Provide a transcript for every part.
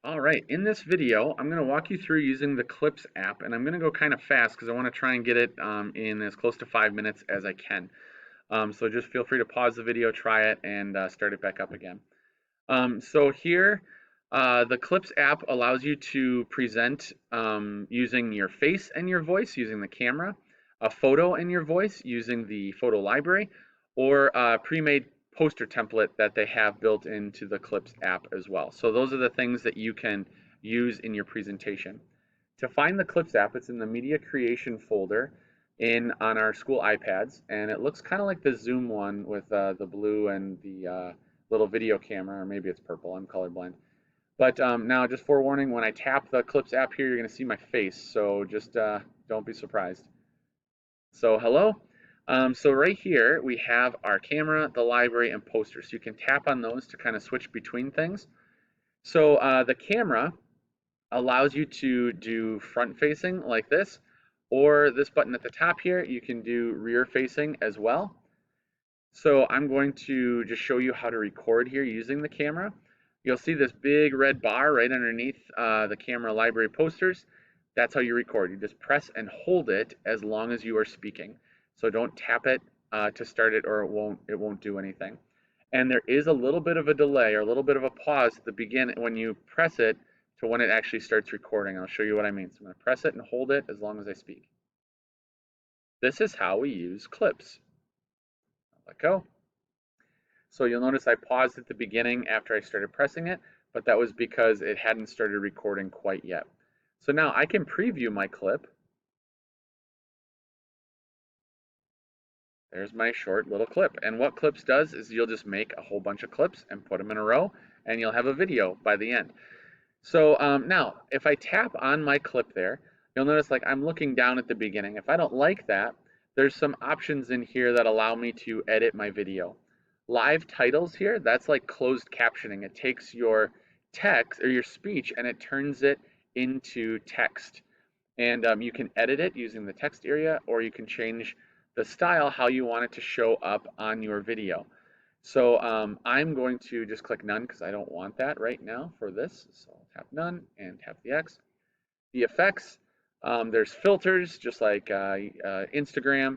All right, in this video, I'm going to walk you through using the Clips app, and I'm going to go kind of fast because I want to try and get it in as close to 5 minutes as I can. So just feel free to pause the video, try it, and start it back up again. So here, the Clips app allows you to present using your face and your voice, using the camera, a photo and your voice, using the photo library, or a pre-made poster template that they have built into the Clips app as well. So those are the things that you can use in your presentation. To find the Clips app, it's in the media creation folder on our school iPads, and it looks kind of like the Zoom one with the blue and the little video camera, or maybe it's purple. I'm colorblind. But now, just forewarning, when I tap the Clips app here, you're going to see my face, so just don't be surprised. So hello. So right here, we have our camera, the library, and posters. So you can tap on those to kind of switch between things. So the camera allows you to do front facing like this, or this button at the top here, you can do rear facing as well. So I'm going to just show you how to record here using the camera. You'll see this big red bar right underneath the camera library posters. That's how you record. You just press and hold it as long as you are speaking. So don't tap it to start it, or it won't do anything. And there is a little bit of a delay or a little bit of a pause at the beginning when you press it to when it actually starts recording. I'll show you what I mean. So I'm going to press it and hold it as long as I speak. This is how we use clips. Let go. So you'll notice I paused at the beginning after I started pressing it, but that was because it hadn't started recording quite yet. So now I can preview my clip. There's my short little clip. And what Clips does is you'll just make a whole bunch of clips and put them in a row, and you'll have a video by the end. So now, if I tap on my clip there, you'll notice like I'm looking down at the beginning. If I don't like that, there's some options in here that allow me to edit my video. Live titles here, that's like closed captioning. It takes your text or your speech and it turns it into text. And you can edit it using the text area, or you can change the style how you want it to show up on your video. So I'm going to just click none because I don't want that right now for this. So I'll tap none and tap the X. The effects, there's filters just like Instagram.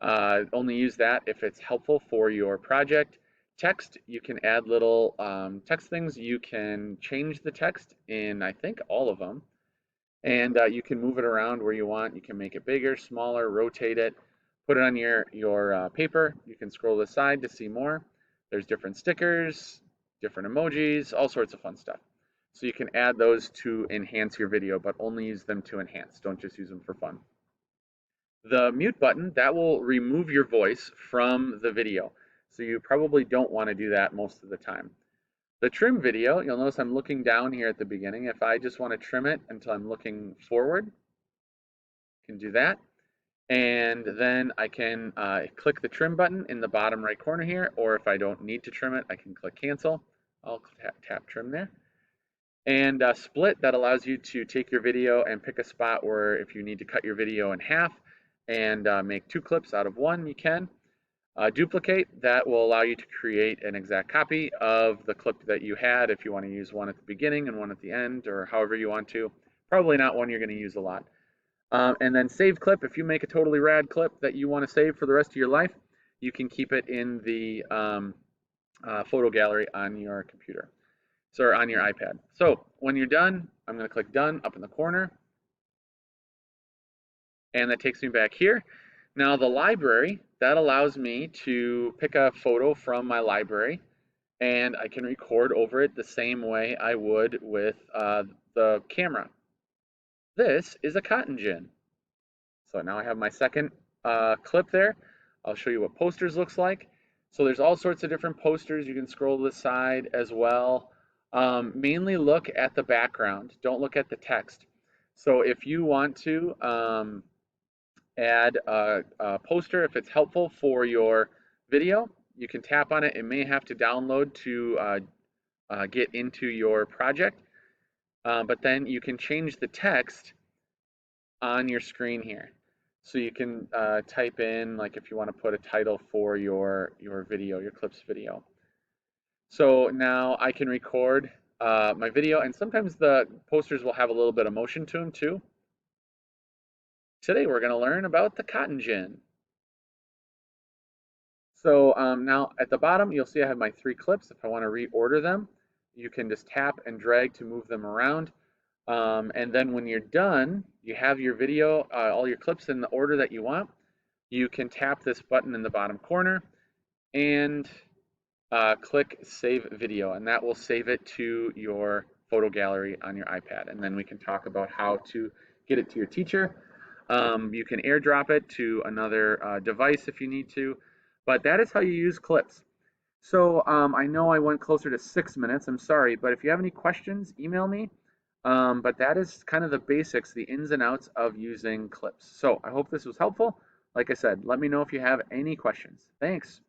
Only use that if it's helpful for your project. Text, you can add little text things. You can change the text in, I think, all of them. And you can move it around where you want. You can make it bigger, smaller, rotate it, put it on your paper. You can scroll to the side to see more. There's different stickers, different emojis, all sorts of fun stuff. So you can add those to enhance your video, but only use them to enhance. Don't just use them for fun. The mute button, that will remove your voice from the video. So you probably don't want to do that most of the time. The trim video, you'll notice I'm looking down here at the beginning. If I just want to trim it until I'm looking forward, I can do that. And then I can click the trim button in the bottom right corner here, or if I don't need to trim it, I can click cancel. I'll tap trim there. And split, that allows you to take your video and pick a spot where if you need to cut your video in half and make two clips out of one, you can. Duplicate, that will allow you to create an exact copy of the clip that you had if you want to use one at the beginning and one at the end, or however you want to. Probably not one you're going to use a lot. And then save clip, if you make a totally rad clip that you want to save for the rest of your life, you can keep it in the photo gallery on your computer, or on your iPad. So when you're done, I'm going to click done up in the corner, and that takes me back here. Now the library, that allows me to pick a photo from my library, and I can record over it the same way I would with the camera. This is a cotton gin. So now I have my second clip there. I'll show you what posters looks like. So there's all sorts of different posters. You can scroll to the side as well. Mainly look at the background. Don't look at the text. So if you want to add a poster, if it's helpful for your video, you can tap on it. It may have to download to get into your project, but then you can change the text on your screen here. So you can type in, like if you want to put a title for your video, your clips video. So now I can record my video, and sometimes the posters will have a little bit of motion to them too. Today we're going to learn about the cotton gin. So now at the bottom, you'll see I have my 3 clips. If I want to reorder them, you can just tap and drag to move them around. And then when you're done, you have your video, all your clips in the order that you want. You can tap this button in the bottom corner and click Save Video, and that will save it to your photo gallery on your iPad. And then we can talk about how to get it to your teacher. You can airdrop it to another device if you need to, but that is how you use clips. So I know I went closer to 6 minutes. I'm sorry, but if you have any questions, email me. But that is kind of the basics, the ins and outs of using clips. So I hope this was helpful. Like I said, let me know if you have any questions. Thanks.